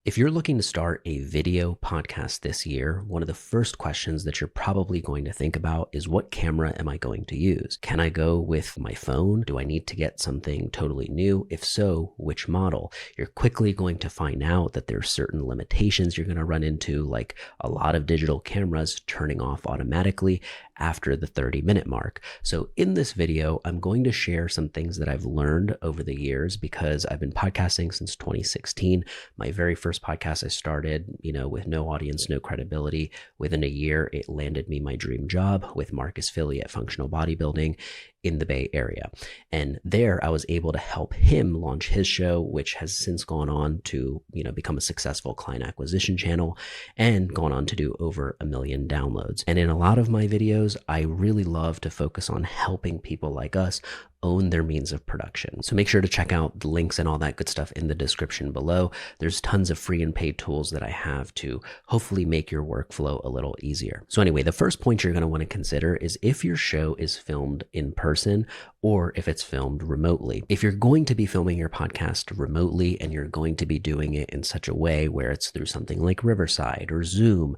If you're looking to start a video podcast this year, one of the first questions that you're probably going to think about is, what camera am I going to use? Can I go with my phone? Do I need to get something totally new? If so, which model? You're quickly going to find out that there's certain limitations you're going to run into, like a lot of digital cameras turning off automatically after the 30-minute mark. So in this video, I'm going to share some things that I've learned over the years, because I've been podcasting since 2016. My very first podcast I started, with no audience, no credibility. Within a year, it landed me my dream job with Marcus Philly at Functional Bodybuilding in the Bay Area. And there I was able to help him launch his show, which has since gone on to, become a successful client acquisition channel and gone on to do over 1 million downloads. And in a lot of my videos, I really love to focus on helping people like us own their means of production. So make sure to check out the links and all that good stuff in the description below. There's tons of free and paid tools that I have to hopefully make your workflow a little easier. So anyway, the first point you're going to want to consider is if your show is filmed in person or if it's filmed remotely. If you're going to be filming your podcast remotely and you're going to be doing it in such a way where it's through something like Riverside or Zoom,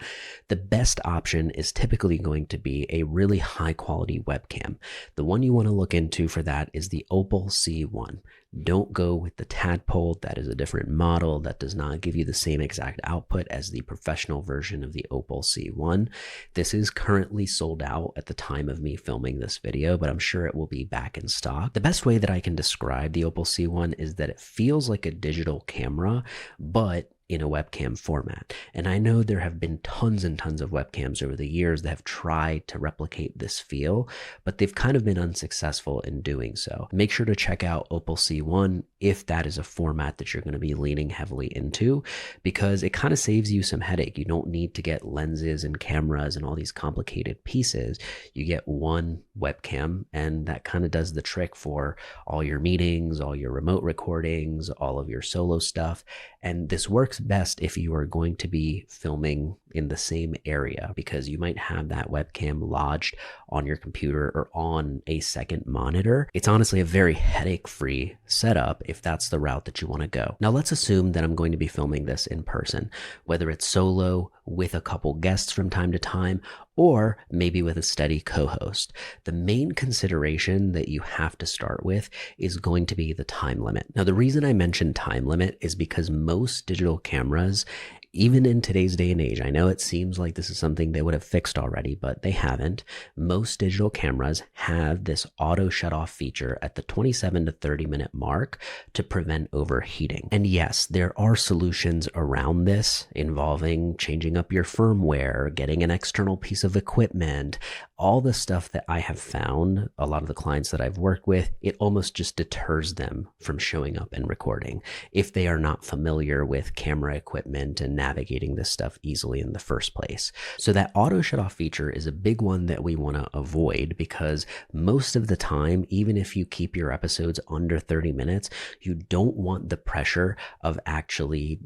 the best option is typically going to be a really high quality webcam. The one you want to look into for that is the Opal C1. Don't go with the Tadpole. That is a different model that does not give you the same exact output as the professional version of the Opal C1. This is currently sold out at the time of me filming this video, but I'm sure it will be back in stock. The best way that I can describe the Opal C1 is that it feels like a digital camera, but in a webcam format. And I know there have been tons and tons of webcams over the years that have tried to replicate this feel, but they've kind of been unsuccessful in doing so. Make sure to check out Opal C1 if that is a format that you're going to be leaning heavily into, because it kind of saves you some headache. You don't need to get lenses and cameras and all these complicated pieces. You get one webcam, and that kind of does the trick for all your meetings, all your remote recordings, all of your solo stuff. And this works best if you are going to be filming in the same area, because you might have that webcam lodged on your computer or on a second monitor. It's honestly a very headache-free setup if that's the route that you want to go. Now let's assume that I'm going to be filming this in person, whether it's solo with a couple guests from time to time, or maybe with a steady co-host. The main consideration that you have to start with is going to be the time limit. Now, the reason I mentioned time limit is because most digital cameras, even in today's day and age, I know it seems like this is something they would have fixed already, but they haven't. Most digital cameras have this auto shut off feature at the 27 to 30 minute mark to prevent overheating. And yes, there are solutions around this involving changing up your firmware, getting an external piece of equipment, all the stuff that I have found. A lot of the clients that I've worked with, it almost just deters them from showing up and recording if they are not familiar with camera equipment and navigating this stuff easily in the first place. So that auto shut off feature is a big one that we want to avoid, because most of the time, even if you keep your episodes under 30 minutes, you don't want the pressure of actually,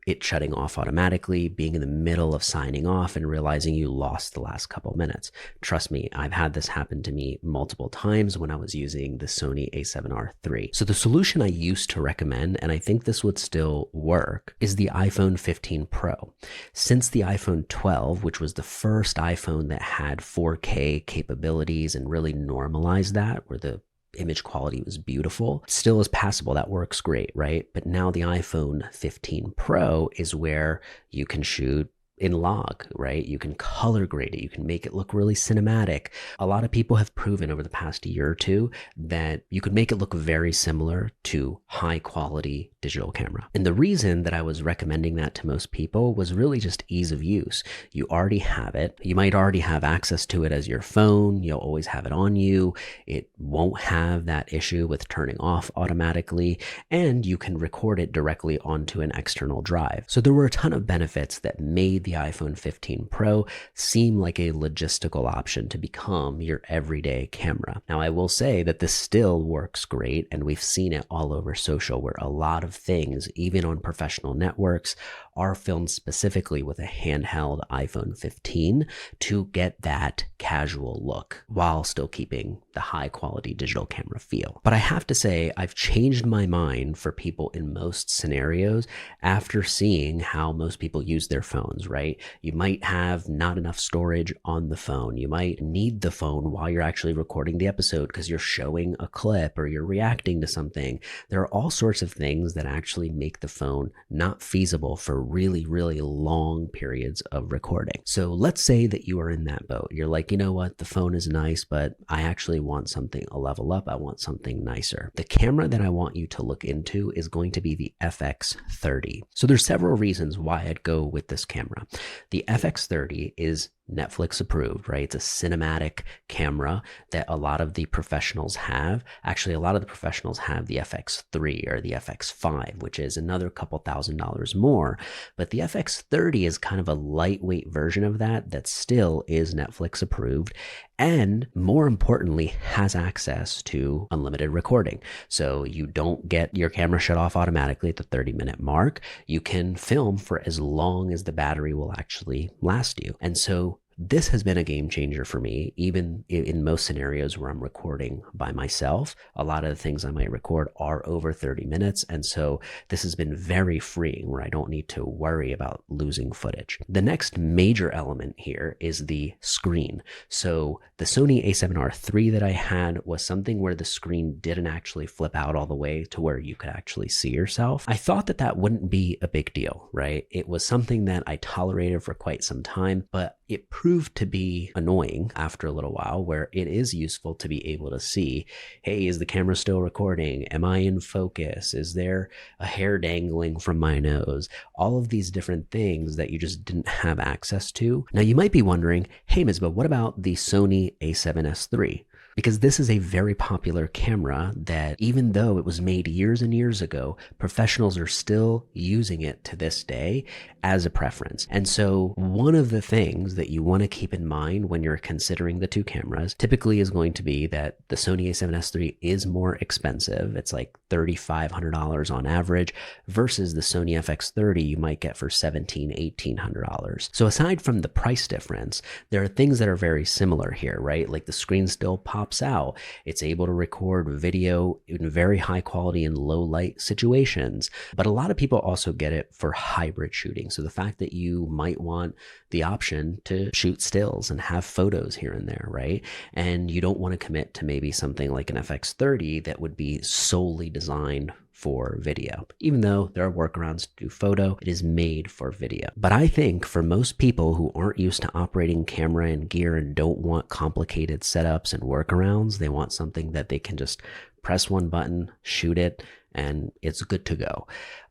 it shutting off automatically, being in the middle of signing off and realizing you lost the last couple minutes. Trust me, I've had this happen to me multiple times when I was using the Sony a7R III. So the solution I used to recommend, and I think this would still work, is the iPhone 15 Pro. Since the iPhone 12, which was the first iPhone that had 4K capabilities and really normalized that, where the image quality was beautiful, still is passable. That works great, right? But now the iPhone 15 Pro is where you can shoot in log, right? You can color grade it. You can make it look really cinematic. A lot of people have proven over the past year or two that you could make it look very similar to high quality digital camera. And the reason that I was recommending that to most people was really just ease of use. You already have it. You might already have access to it as your phone. You'll always have it on you. It won't have that issue with turning off automatically, and you can record it directly onto an external drive. So there were a ton of benefits that made the iPhone 15 Pro seem like a logistical option to become your everyday camera. Now, I will say that this still works great, and we've seen it all over social, where a lot of things, even on professional networks, are filmed specifically with a handheld iPhone 15 to get that casual look while still keeping the high quality digital camera feel. But I have to say, I've changed my mind for people in most scenarios after seeing how most people use their phones, right? You might have not enough storage on the phone. You might need the phone while you're actually recording the episode because you're showing a clip or you're reacting to something. There are all sorts of things that actually make the phone not feasible for really, really long periods of recording. So let's say that you are in that boat. You're like, you know what? The phone is nice, but I actually want something a level up. I want something nicer. The camera that I want you to look into is going to be the FX30. So there's several reasons why I'd go with this camera. The FX30 is Netflix approved, right? It's a cinematic camera that a lot of the professionals have. Actually, a lot of the professionals have the FX3 or the FX5, which is another couple $1,000s more. But the FX30 is kind of a lightweight version of that still is Netflix approved. And more importantly, has access to unlimited recording. So you don't get your camera shut off automatically at the 30-minute mark. You can film for as long as the battery will actually last you. And so this has been a game changer for me, even in most scenarios where I'm recording by myself. A lot of the things I might record are over 30 minutes. And so this has been very freeing where I don't need to worry about losing footage. The next major element here is the screen. So the Sony a7R III that I had was something where the screen didn't actually flip out all the way to where you could actually see yourself. I thought that that wouldn't be a big deal, right? It was something that I tolerated for quite some time, but it proved to be annoying after a little while, where it is useful to be able to see, hey, is the camera still recording? Am I in focus? Is there a hair dangling from my nose? All of these different things that you just didn't have access to. Now you might be wondering, hey, Misbah, what about the Sony a7S III? Because this is a very popular camera that, even though it was made years and years ago, professionals are still using it to this day as a preference. And so one of the things that you want to keep in mind when you're considering the two cameras typically is going to be that the Sony a7S III is more expensive. It's like $3,500 on average versus the Sony FX30 you might get for $1,700, $1,800. So aside from the price difference, there are things that are very similar here, right? Like the screen still pops out. It's able to record video in very high quality and low light situations. But a lot of people also get it for hybrid shooting. So the fact that you might want the option to shoot stills and have photos here and there, right? And you don't want to commit to maybe something like an FX30 that would be solely designed for video. Even though there are workarounds to do photo, it is made for video. But I think for most people who aren't used to operating camera and gear and don't want complicated setups and workarounds, they want something that they can just press one button, shoot it, and it's good to go.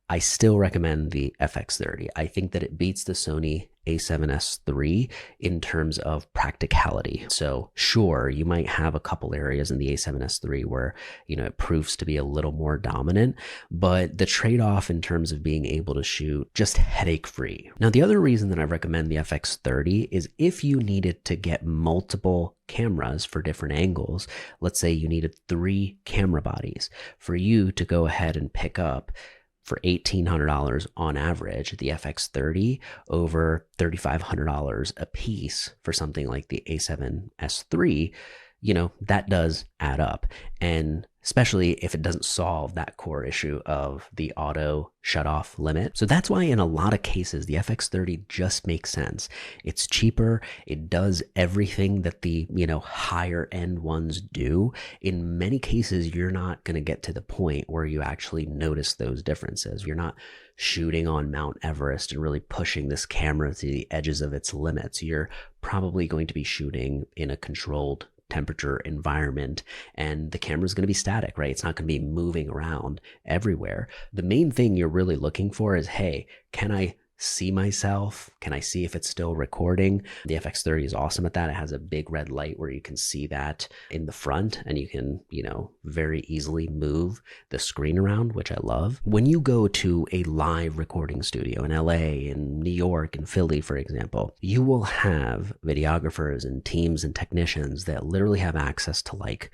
I still recommend the FX30. I think that it beats the Sony a7S III in terms of practicality. So sure, you might have a couple areas in the a7S III where, it proves to be a little more dominant, but the trade-off in terms of being able to shoot just headache-free. Now, the other reason that I recommend the FX30 is if you needed to get multiple cameras for different angles, let's say you needed 3 camera bodies for you to go ahead and pick up for $1,800 on average, the FX30 over $3,500 a piece for something like the A7S III, that does add up. And especially if it doesn't solve that core issue of the auto shut-off limit. So that's why in a lot of cases, the FX30 just makes sense. It's cheaper. It does everything that the, higher end ones do. In many cases, you're not going to get to the point where you actually notice those differences. You're not shooting on Mount Everest and really pushing this camera to the edges of its limits. You're probably going to be shooting in a controlled temperature environment, and the camera is going to be static, right? It's not going to be moving around everywhere. The main thing you're really looking for is, hey, can I see myself? Can I see if it's still recording? The FX30 is awesome at that. It has a big red light where you can see that in the front, and you can, very easily move the screen around, which I love. When you go to a live recording studio in LA, in New York, in Philly, for example, you will have videographers and teams and technicians that literally have access to like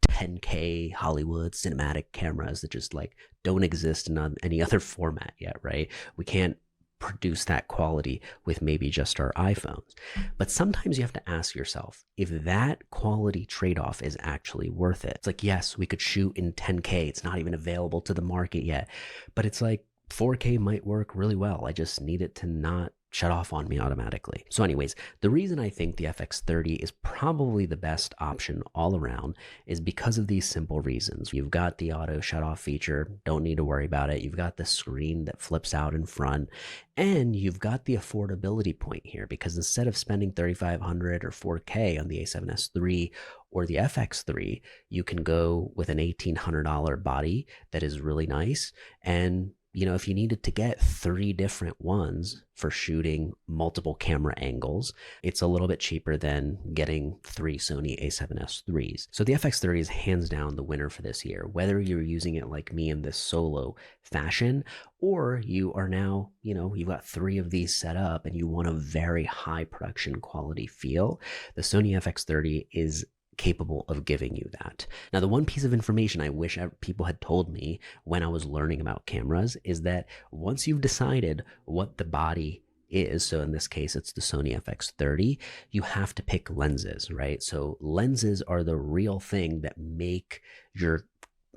10K Hollywood cinematic cameras that just like don't exist in any other format yet, right? We can't produce that quality with maybe just our iPhones. But sometimes you have to ask yourself if that quality trade-off is actually worth it. It's like, yes, we could shoot in 10K. It's not even available to the market yet, but it's like 4K might work really well. I just need it to not shut off on me automatically. So anyways, the reason I think the FX30 is probably the best option all around is because of these simple reasons. You've got the auto shut off feature, don't need to worry about it. You've got the screen that flips out in front, and you've got the affordability point here, because instead of spending $3,500 or 4K on the A7S III or the FX3, you can go with an $1,800 body that is really nice. And if you needed to get 3 different ones for shooting multiple camera angles, it's a little bit cheaper than getting 3 Sony A7S IIIs. So the FX30 is hands down the winner for this year, whether you're using it like me in this solo fashion, or you are now, you've got 3 of these set up and you want a very high production quality feel. The Sony FX30 is capable of giving you that. Now, the one piece of information I wish people had told me when I was learning about cameras is that once you've decided what the body is, so in this case, it's the Sony FX30, you have to pick lenses, right? So lenses are the real thing that make your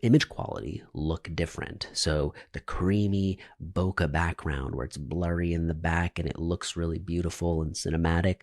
image quality look different. So the creamy bokeh background where it's blurry in the back and it looks really beautiful and cinematic,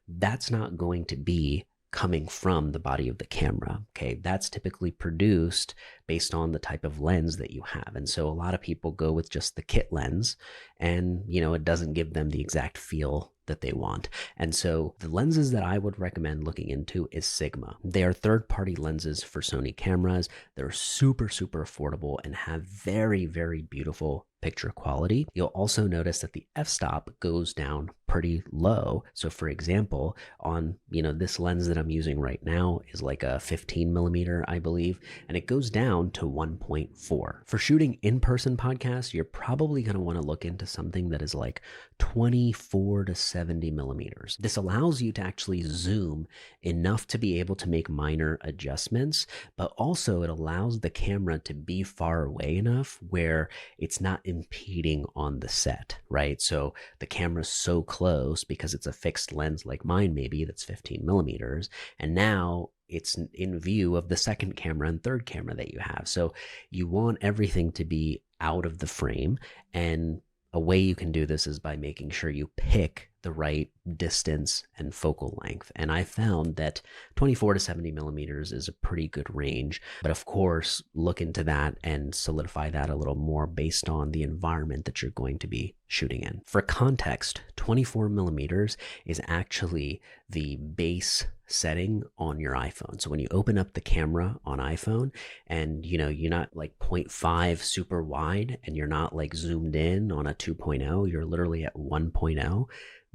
that's not going to be coming from the body of the camera. Okay, that's typically produced based on the type of lens that you have. And so a lot of people go with just the kit lens, and it doesn't give them the exact feel that they want. And so the lenses that I would recommend looking into is Sigma. They are third-party lenses for Sony cameras. They're super, super affordable and have very, very beautiful picture quality. You'll also notice that the f-stop goes down pretty low. So for example, on this lens that I'm using right now is like a 15 millimeter, I believe, and it goes down to 1.4. For shooting in-person podcasts, you're probably going to want to look into something that is like 24 to 70 millimeters. This allows you to actually zoom enough to be able to make minor adjustments, but also it allows the camera to be far away enough where it's not impeding on the set, right? So the camera's so close because it's a fixed lens like mine maybe that's 15 millimeters, and now it's in view of the second camera and third camera that you have. So you want everything to be out of the frame, and a way you can do this is by making sure you pick the right distance and focal length. And I found that 24 to 70 millimeters is a pretty good range. But of course, look into that and solidify that a little more based on the environment that you're going to be shooting in. For context, 24 millimeters is actually the base setting on your iPhone. So when you open up the camera on iPhone and you're not like 0.5 super wide and you're not like zoomed in on a 2.0, you're literally at 1.0.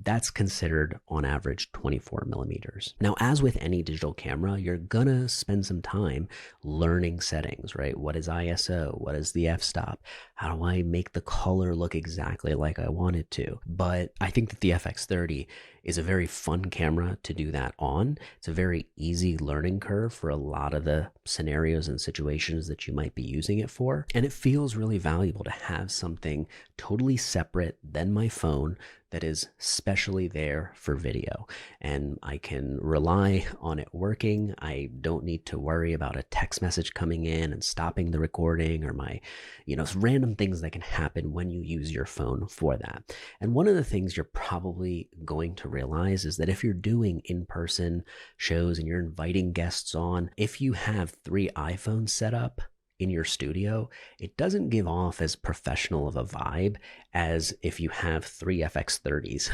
That's considered on average 24 millimeters. Now, as with any digital camera, you're gonna spend some time learning settings, right? What is ISO? What is the f-stop? How do I make the color look exactly like I want it to? But I think that the FX30 is a very fun camera to do that on. It's a very easy learning curve for a lot of the scenarios and situations that you might be using it for. And it feels really valuable to have something totally separate than my phone that is specially there for video, and I can rely on it working. I don't need to worry about a text message coming in and stopping the recording, or my random things that can happen when you use your phone for that. And one of the things you're probably going to realize is that if you're doing in-person shows and you're inviting guests on, if you have 3 iPhones set up in your studio, it doesn't give off as professional of a vibe as if you have 3 FX30s,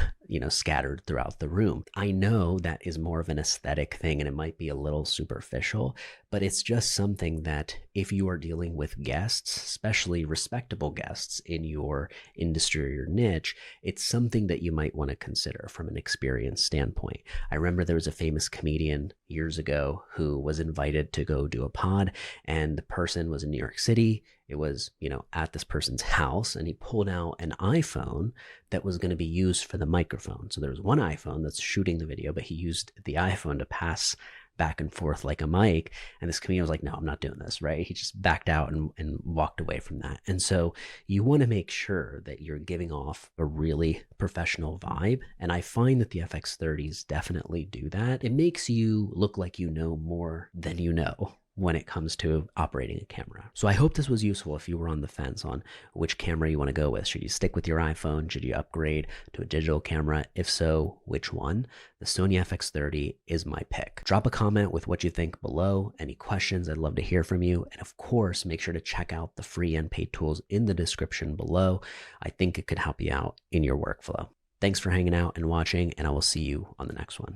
scattered throughout the room. I know that is more of an aesthetic thing and it might be a little superficial, but it's just something that if you are dealing with guests, especially respectable guests in your industry or your niche, it's something that you might want to consider from an experience standpoint. I remember there was a famous comedian years ago who was invited to go do a pod, and the person was in New York City. It was, at this person's house, and he pulled out an iPhone that was going to be used for the microphone. So there was one iPhone that's shooting the video, but he used the iPhone to pass back and forth like a mic. And this comedian was like, no, I'm not doing this, right? He just backed out and walked away from that. And so you want to make sure that you're giving off a really professional vibe. And I find that the FX30s definitely do that. It makes you look like you know more than you know when it comes to operating a camera. So I hope this was useful if you were on the fence on which camera you want to go with. Should you stick with your iPhone? Should you upgrade to a digital camera? If so, which one? The Sony FX30 is my pick. Drop a comment with what you think below. Any questions, I'd love to hear from you. And of course, make sure to check out the free and paid tools in the description below. I think it could help you out in your workflow. Thanks for hanging out and watching, and I will see you on the next one.